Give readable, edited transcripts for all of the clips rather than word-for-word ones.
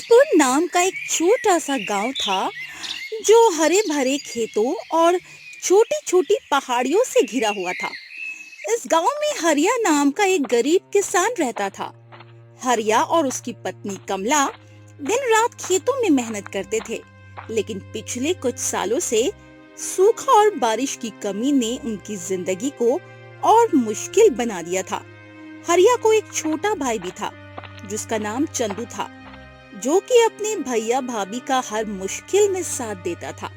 राजपुर नाम का एक छोटा सा गांव था जो हरे भरे खेतों और छोटी छोटी पहाड़ियों से घिरा हुआ था। इस गांव में हरिया नाम का एक गरीब किसान रहता था। हरिया और उसकी पत्नी कमला दिन रात खेतों में मेहनत करते थे, लेकिन पिछले कुछ सालों से सूखा और बारिश की कमी ने उनकी जिंदगी को और मुश्किल बना दिया था। हरिया को एक छोटा भाई भी था जिसका नाम चंदू था, जो कि अपने भैया भाभी का हर मुश्किल में साथ देता था।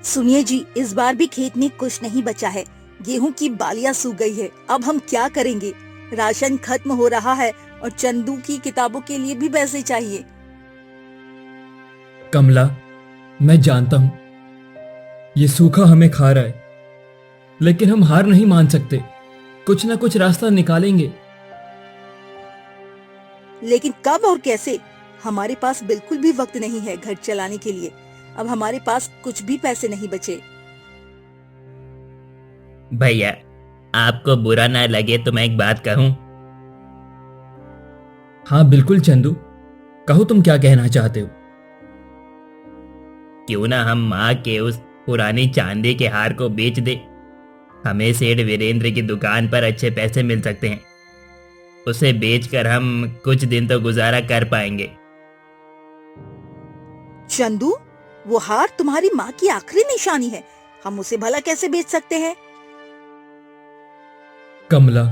सुनिए जी, इस बार भी खेत में कुछ नहीं बचा है। गेहूं की बालियां सूख गई है। अब हम क्या करेंगे? राशन खत्म हो रहा है और चंदू की किताबों के लिए भी पैसे चाहिए। कमला, मैं जानता हूं ये सूखा हमें खा रहा है, लेकिन हम हार नहीं मान सकते। कुछ ना कुछ रास्ता निकालेंगे। लेकिन कब और कैसे? हमारे पास बिल्कुल भी वक्त नहीं है घर चलाने के लिए। अब हमारे पास कुछ भी पैसे नहीं बचे। भैया, आपको बुरा ना लगे तो मैं एक बात कहूं? हाँ बिल्कुल चंदू, कहो तुम क्या कहना चाहते हो। क्यों ना हम माँ के उस पुरानी चांदी के हार को बेच दे। हमें सेठ वीरेंद्र की दुकान पर अच्छे पैसे मिल सकते हैं। उसे बेचकर हम कुछ दिन तो गुजारा कर पाएंगे। चंदू, वो हार तुम्हारी माँ की आखिरी निशानी है। हम उसे भला कैसे बेच सकते हैं? कमला,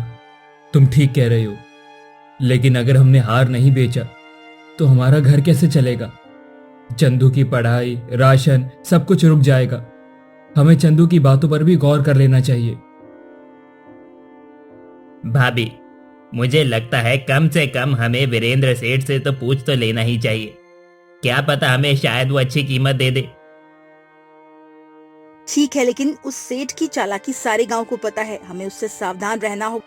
तुम ठीक कह रहे हो, लेकिन अगर हमने हार नहीं बेचा तो हमारा घर कैसे चलेगा? चंदू की पढ़ाई, राशन, सब कुछ रुक जाएगा। हमें चंदू की बातों पर भी गौर कर लेना चाहिए। भाभी, मुझे लगता है कम से कम हमें वीरेंद्र सेठ से तो पूछ तो लेना ही चाहिए। क्या पता हमें शायद वो अच्छी कीमत दे दे। ठीक है, लेकिन उस सेठ की चालाकी सारे गांव को पता है। हमें उससे सावधान रहना होगा।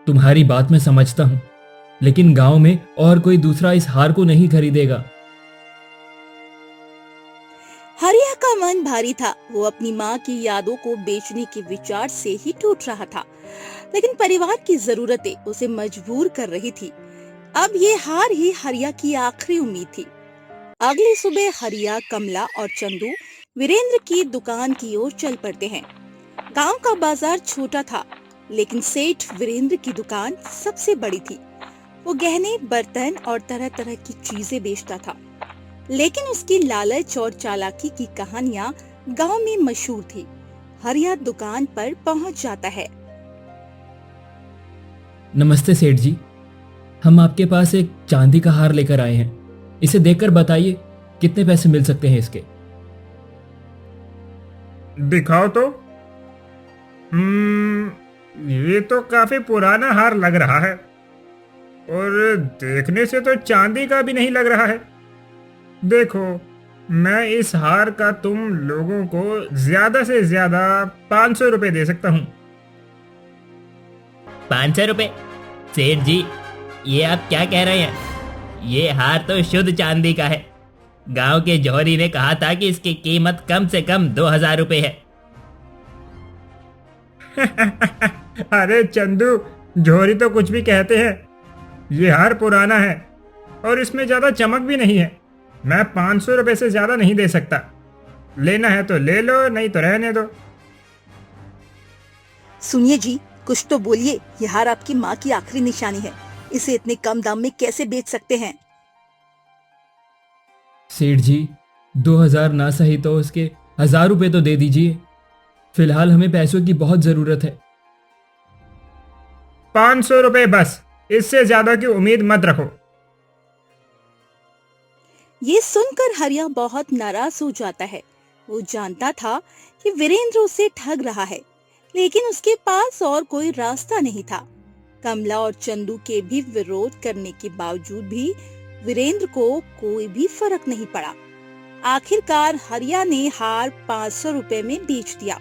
तुम्हारी बात मैं समझता हूं, लेकिन गांव में और कोई दूसरा इस हार को नहीं खरीदेगा। हरिया का मन भारी था। वो अपनी माँ की यादों को बेचने के विचार से ही टूट रहा था, लेकिन परिवार की जरूरतें उसे मजबूर कर रही थी। अब ये हार ही हरिया की आखिरी उम्मीद थी। अगली सुबह हरिया, कमला और चंदू वीरेंद्र की दुकान की ओर चल पड़ते हैं। गांव का बाजार छोटा था, लेकिन सेठ वीरेंद्र की दुकान सबसे बड़ी थी। वो गहने, बर्तन और तरह तरह की चीजें बेचता था, लेकिन उसकी लालच और चालाकी की कहानियां गांव में मशहूर थी। हरिया दुकान पर पहुंच जाता है। नमस्ते सेठ जी, हम आपके पास एक चांदी का हार लेकर आए हैं। इसे देखकर बताइए कितने पैसे मिल सकते हैं इसके। दिखाओ तो। ये तो काफी पुराना हार लग रहा है और देखने से तो चांदी का भी नहीं लग रहा है। देखो, मैं इस हार का तुम लोगों को ज्यादा से ज्यादा 500 रुपए दे सकता हूँ। 500 रुपए? सेठ जी, ये आप क्या कह रहे हैं? ये हार तो शुद्ध चांदी का है। गांव के जौहरी ने कहा था कि इसकी कीमत कम से कम 2000 रुपए है। अरे चंदू, जौहरी तो कुछ भी कहते हैं। ये हार पुराना है और इसमें ज्यादा चमक भी नहीं है। मैं 500 रुपए से ज्यादा नहीं दे सकता। लेना है तो ले लो, नहीं तो रहने दो। सुनिए जी, कुछ तो बोलिए। ये हार आपकी माँ की आखिरी निशानी है। इसे इतने कम दाम में कैसे बेच सकते हैं? सेठ जी, 2000 ना सही तो उसके 1000 रुपए तो दे दीजिए। फिलहाल हमें पैसों की बहुत जरूरत है। 500 रुपए बस, इससे ज्यादा की उम्मीद मत रखो। ये सुनकर हरिया बहुत नाराज हो जाता है। वो जानता था कि वीरेंद्र उसे ठग रहा है, लेकिन उसके पास और कोई रास्ता नहीं था। कमला और चंदू के भी विरोध करने के बावजूद भी वीरेंद्र को कोई भी फर्क नहीं पड़ा। आखिरकार हरिया ने हार 500 रुपए में बेच दिया।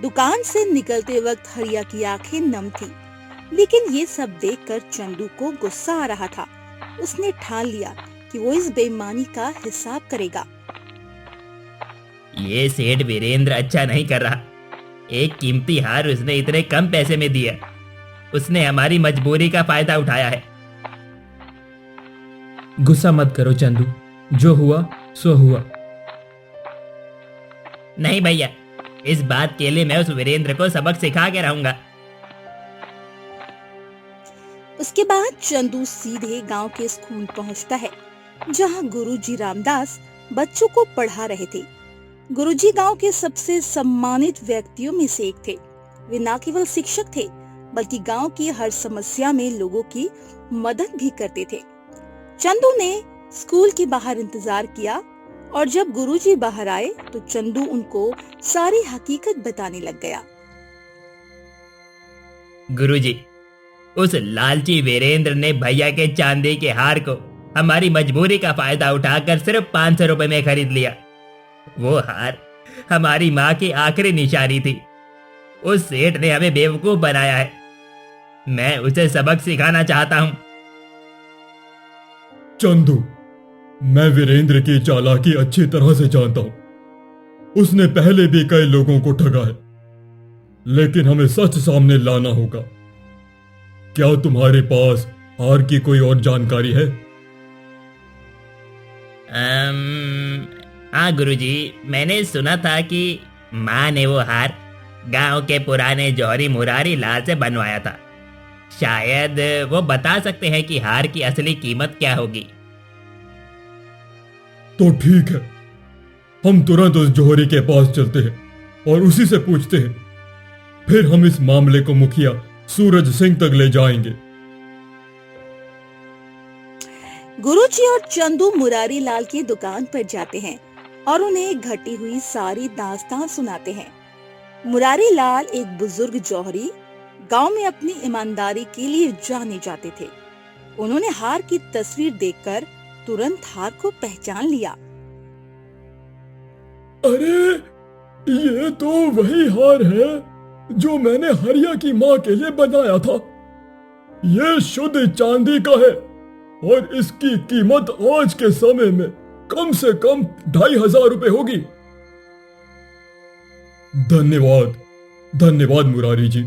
दुकान से निकलते वक्त हरिया की आंखें नम थी, लेकिन ये सब देखकर चंदू को गुस्सा आ रहा था। उसने ठान लिया कि वो इस बेईमानी का हिसाब करेगा। ये सेठ वीरेंद्र अच्छा नहीं कर रहा। एक कीमती हार उसने इतने कम पैसे में दिया। उसने हमारी मजबूरी का फायदा उठाया है। गुस्सा मत करो चंदू, जो हुआ सो हुआ। नहीं भैया, इस बात के लिए मैं उस वीरेंद्र को सबक सिखा के रहूंगा। उसके बाद चंदू सीधे गांव के स्कूल पहुंचता है, जहां गुरुजी रामदास बच्चों को पढ़ा रहे थे। गुरुजी गांव के सबसे सम्मानित व्यक्तियों में से एक थे। वे न केवल शिक्षक थे, बल्कि गांव की हर समस्या में लोगों की मदद भी करते थे। चंदू ने स्कूल के बाहर इंतजार किया और जब गुरुजी बाहर आए तो चंदू उनको सारी हकीकत बताने लग गया। गुरुजी, उस लालची वीरेंद्र ने भैया के चांदी के हार को हमारी मजबूरी का फायदा उठाकर सिर्फ 500 रुपए में खरीद लिया। वो हार हमारी माँ की आखिरी निशानी थी। उस सेठ ने हमें बेवकूफ बनाया है। मैं उसे सबक सिखाना चाहता हूँ। चंदू, मैं वीरेंद्र की चालाकी अच्छी तरह से जानता हूं। उसने पहले भी कई लोगों को ठगा है, लेकिन हमें सच सामने लाना होगा। क्या तुम्हारे पास हार की कोई और जानकारी है? हाँ गुरुजी, मैंने सुना था कि माँ ने वो हार गांव के पुराने जौहरी मुरारी लाल से बनवाया था। शायद वो बता सकते हैं कि हार की असली कीमत क्या होगी। तो ठीक है, हम तुरंत उस जौहरी के पास चलते हैं और उसी से पूछते हैं। फिर हम इस मामले को मुखिया सूरज सिंह तक ले जाएंगे। गुरुजी और चंदू मुरारी लाल की दुकान पर जाते हैं और उन्हें घटी हुई सारी दास्तान सुनाते हैं। मुरारी लाल एक बुजुर्ग जौहरी, गांव में अपनी ईमानदारी के लिए जाने जाते थे। उन्होंने हार की तस्वीर देखकर तुरंत हार को पहचान लिया। अरे, ये तो वही हार है जो मैंने हरिया की माँ के लिए बनाया था। ये शुद्ध चांदी का है और इसकी कीमत आज के समय में कम से कम 2500 रुपए होगी। धन्यवाद, धन्यवाद मुरारी जी।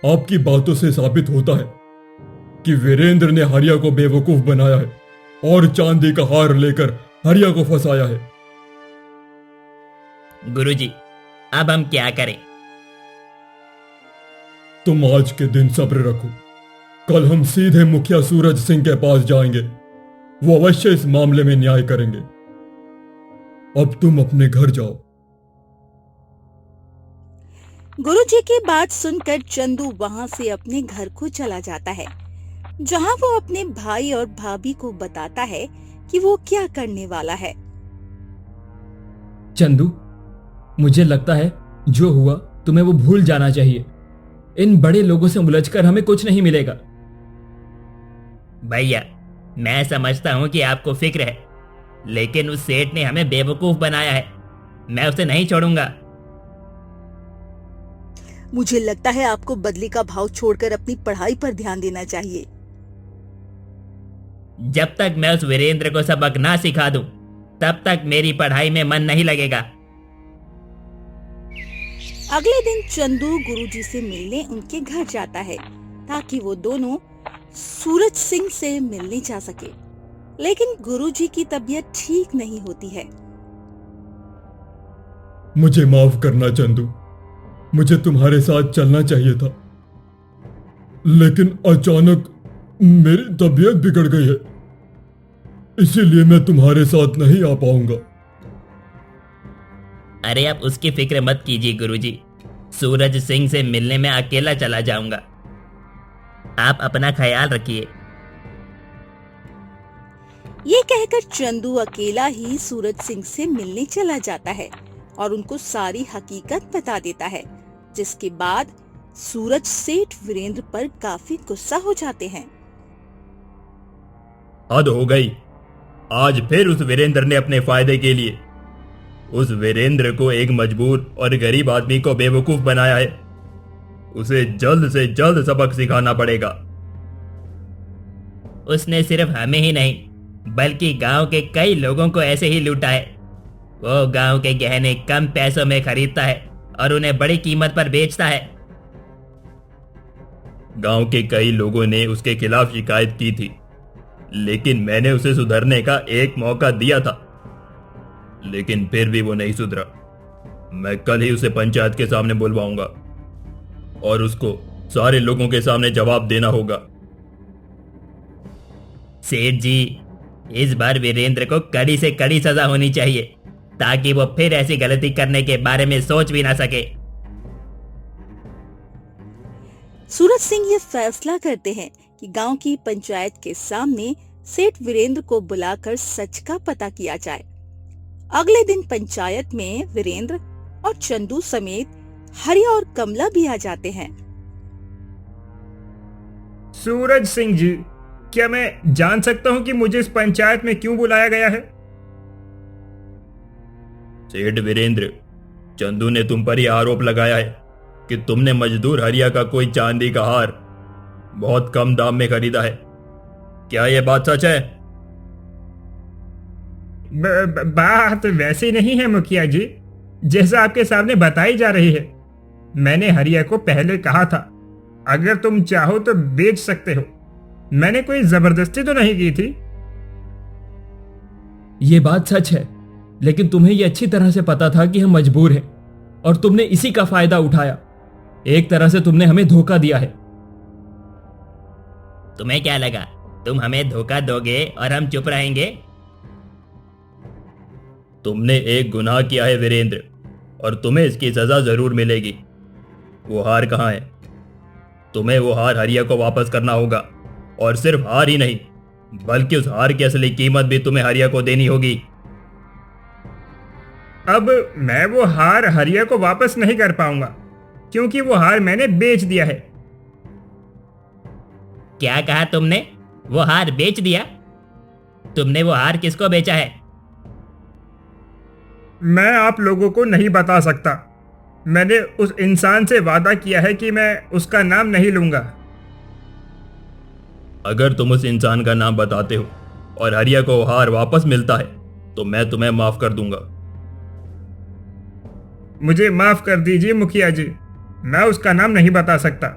आपकी बातों से साबित होता है कि वीरेंद्र ने हरिया को बेवकूफ बनाया है और चांदी का हार लेकर हरिया को फंसाया है। गुरुजी, अब हम क्या करें? तुम आज के दिन सब्र रखो। कल हम सीधे मुखिया सूरज सिंह के पास जाएंगे। वो अवश्य इस मामले में न्याय करेंगे। अब तुम अपने घर जाओ। गुरुजी की बात सुनकर चंदू वहां से अपने घर को चला जाता है, जहां वो अपने भाई और भाभी को बताता है कि वो क्या करने वाला है। चंदू, मुझे लगता है जो हुआ तुम्हें वो भूल जाना चाहिए। इन बड़े लोगों से उलझकर हमें कुछ नहीं मिलेगा। भैया, मैं समझता हूँ कि आपको फिक्र है, लेकिन उस सेठ ने हमें बेवकूफ बनाया है। मैं उसे नहीं छोड़ूंगा। मुझे लगता है आपको बदले का भाव छोड़कर अपनी पढ़ाई पर ध्यान देना चाहिए। जब तक मैं उस वीरेंद्र को सबक ना सिखा दूं, तब तक मेरी पढ़ाई में मन नहीं लगेगा। अगले दिन चंदू गुरुजी से मिलने उनके घर जाता है ताकि वो दोनों सूरज सिंह से मिलने जा सके, लेकिन गुरुजी की तबीयत ठीक नहीं होती है। मुझे माफ करना चंदू, मुझे तुम्हारे साथ चलना चाहिए था, लेकिन अचानक मेरी तबीयत बिगड़ गई है, इसीलिए मैं तुम्हारे साथ नहीं आ पाऊंगा। अरे आप उसकी फिक्र मत कीजिए गुरुजी, सूरज सिंह से मिलने में अकेला चला जाऊंगा। आप अपना ख्याल रखिए। ये कहकर चंदू अकेला ही सूरज सिंह से मिलने चला जाता है और उनको सारी हकीकत बता देता है, जिसके बाद सूरज सेठ वीरेंद्र पर काफी गुस्सा हो जाते हैं। हद हो गई। आज फिर उस वीरेंद्र ने अपने फायदे के लिए उस वीरेंद्र को एक मजबूर और गरीब आदमी को बेवकूफ बनाया है। उसे जल्द से जल्द सबक सिखाना पड़ेगा। उसने सिर्फ हमें ही नहीं, बल्कि गांव के कई लोगों को ऐसे ही लूटा है। वो गांव के गहने कम पैसों में खरीदता है और उन्हें बड़ी कीमत पर बेचता है। गांव के कई लोगों ने उसके खिलाफ शिकायत की थी, लेकिन मैंने उसे सुधरने का एक मौका दिया था, लेकिन फिर भी वो नहीं सुधरा। मैं कल ही उसे पंचायत के सामने बुलवाऊंगा और उसको सारे लोगों के सामने जवाब देना होगा। सेठ जी, इस बार वीरेंद्र को कड़ी से कड़ी सजा होनी चाहिए ताकि वो फिर ऐसी गलती करने के बारे में सोच भी ना सके। सूरज सिंह ये फैसला करते हैं कि गांव की पंचायत के सामने सेठ वीरेंद्र को बुलाकर सच का पता किया जाए। अगले दिन पंचायत में वीरेंद्र और चंदू समेत हरिया और कमला भी आ जाते हैं। सूरज सिंह जी, क्या मैं जान सकता हूं कि मुझे इस पंचायत में क्यों बुलाया गया है? सेठ वीरेंद्र, चंदू ने तुम पर यह आरोप लगाया है कि तुमने मजदूर हरिया का कोई चांदी का हार बहुत कम दाम में खरीदा है। क्या यह बात सच है? बात वैसी नहीं है मुखिया जी, जैसा आपके सामने बताई जा रही है। मैंने हरिया को पहले कहा था, अगर तुम चाहो तो बेच सकते हो। मैंने कोई जबरदस्ती तो नहीं की थी। ये बात सच है, लेकिन तुम्हें ये अच्छी तरह से पता था कि हम मजबूर हैं और तुमने इसी का फायदा उठाया। एक तरह से तुमने हमें धोखा दिया है। तुम्हें क्या लगा तुम हमें धोखा दोगे और हम चुप रहेंगे? तुमने एक गुनाह किया है वीरेंद्र, और तुम्हें इसकी सजा जरूर मिलेगी। वो हार कहाँ है? तुम्हें वो हार हरिया को वापस करना होगा, और सिर्फ हार ही नहीं बल्कि उस हार की असली कीमत भी तुम्हें हरिया को देनी होगी। अब मैं वो हार हरिया को वापस नहीं कर पाऊंगा, क्योंकि वो हार मैंने बेच दिया है। क्या कहा तुमने? वो हार बेच दिया? तुमने वो हार किसको बेचा है? मैं आप लोगों को नहीं बता सकता। मैंने उस इंसान से वादा किया है कि मैं उसका नाम नहीं लूंगा। अगर तुम उस इंसान का नाम बताते हो और हरिया को वो हार वापस मिलता है तो मैं तुम्हें माफ कर दूंगा। मुझे माफ कर दीजिए मुखिया जी, मैं उसका नाम नहीं बता सकता।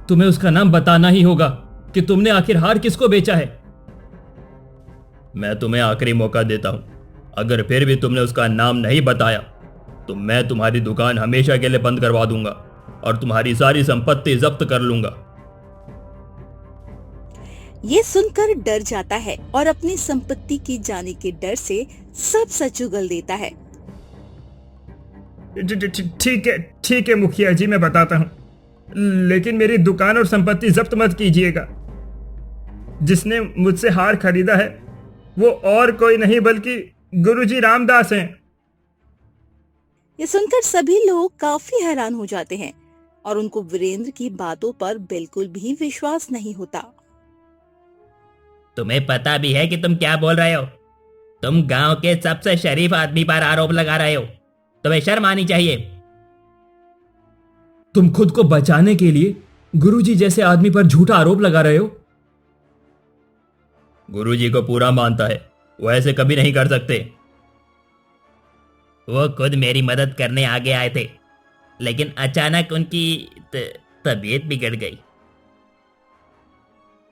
तुम्हें उसका नाम बताना ही होगा कि तुमने आखिर हार किसको बेचा है। मैं तुम्हें आखिरी मौका देता हूं, अगर फिर भी तुमने उसका नाम नहीं बताया तो मैं तुम्हारी दुकान हमेशा के लिए बंद करवा दूंगा और तुम्हारी सारी संपत्ति जब्त कर लूंगा। ये सुनकर डर जाता है और अपनी संपत्ति की जाने के डर से सब सच उगल देता है। ठीक है मुखिया जी, मैं बताता हूँ, लेकिन मेरी दुकान और संपत्ति जब्त मत कीजिएगा। जिसने मुझसे हार खरीदा है वो और कोई नहीं बल्कि गुरुजी रामदास हैं। ये सुनकर सभी लोग काफी हैरान हो जाते हैं और उनको वीरेंद्र की बातों पर बिल्कुल भी विश्वास नहीं होता। तुम्हें पता भी है कि तुम क्या बोल रहे हो? तुम गांव के सबसे शरीफ आदमी पर आरोप लगा रहे हो। तुम्हें शर्म आनी चाहिए। तुम खुद को बचाने के लिए गुरुजी जैसे आदमी पर झूठा आरोप लगा रहे हो। गुरुजी को पूरा मानता है, वो ऐसे कभी नहीं कर सकते। वो खुद मेरी मदद करने आगे आए थे, लेकिन अचानक उनकी तबीयत बिगड़ गई।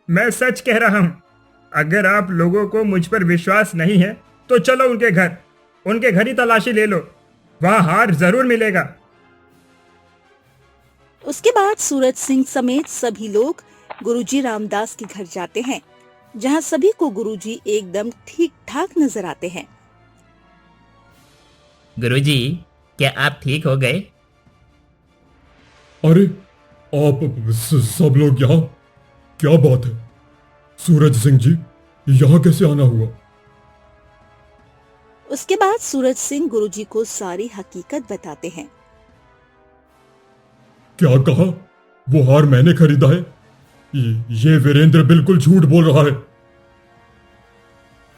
मैं सच कह रहा हूं। अगर आप लोगों को मुझ पर विश्वास नहीं है तो चलो उनके घर ही तलाशी ले लो, वहां हार जरूर मिलेगा। उसके बाद सूरज सिंह समेत सभी लोग गुरुजी रामदास के घर जाते हैं, जहां सभी को गुरुजी एकदम ठीक ठाक नजर आते हैं। गुरुजी, क्या आप ठीक हो गए? अरे आप सब लोग यहाँ? क्या बात है? सूरज सिंह जी, यहाँ कैसे आना हुआ? उसके बाद सूरज सिंह गुरुजी को सारी हकीकत बताते हैं। क्या कहा? वो हार मैंने खरीदा है? ये वीरेंद्र बिल्कुल झूठ बोल रहा है।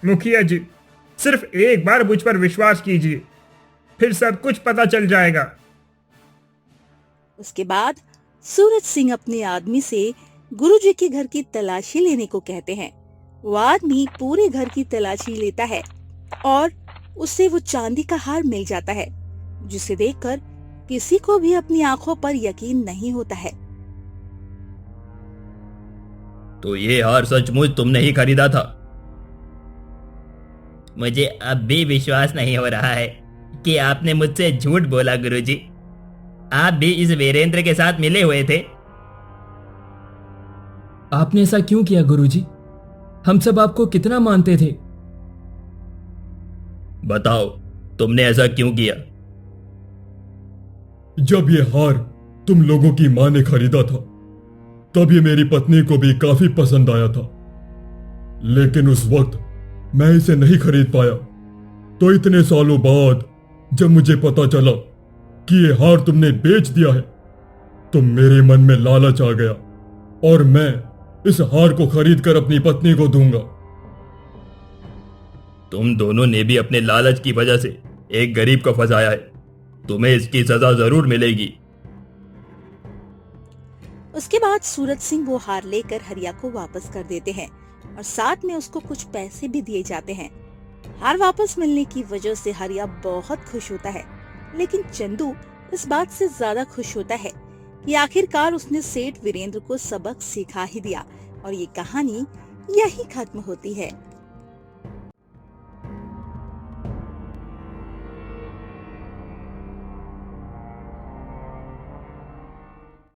मुखिया जी, सिर्फ एक बार मुझ पर विश्वास कीजिए, फिर सब कुछ पता चल जाएगा। उसके बाद सूरज सिंह अपने आदमी से गुरुजी के घर की तलाशी लेने को कहते हैं। वो आदमी पूरे घर की तलाशी लेता है और उससे वो चांदी का हार मिल जाता है, जिसे देखकर किसी को भी अपनी आंखों पर यकीन नहीं होता है। तो ये हार सचमुच तुमने ही खरीदा था? मुझे अब भी विश्वास नहीं हो रहा है कि आपने मुझसे झूठ बोला गुरुजी। आप भी इस वीरेंद्र के साथ मिले हुए थे। आपने ऐसा क्यों किया गुरुजी? हम सब आपको कितना मानते थे। बताओ, तुमने ऐसा क्यों किया? जब ये हार तुम लोगों की मां ने खरीदा था तब ये मेरी पत्नी को भी काफी पसंद आया था, लेकिन उस वक्त मैं इसे नहीं खरीद पाया। तो इतने सालों बाद जब मुझे पता चला कि ये हार तुमने बेच दिया है तो मेरे मन में लालच आ गया और मैं इस हार को खरीद कर अपनी पत्नी को दूंगा। तुम दोनों ने भी अपने लालच की वजह से एक गरीब को फंसाया है। तुम्हें इसकी सजा जरूर मिलेगी। उसके बाद सूरज सिंह वो हार लेकर हरिया को वापस कर देते हैं और साथ में उसको कुछ पैसे भी दिए जाते हैं। हार वापस मिलने की वजह से हरिया बहुत खुश होता है, लेकिन चंदू इस बात से ज्यादा खुश होता है कि आखिरकार उसने सेठ वीरेंद्र को सबक सिखा ही दिया और ये कहानी यही खत्म होती है।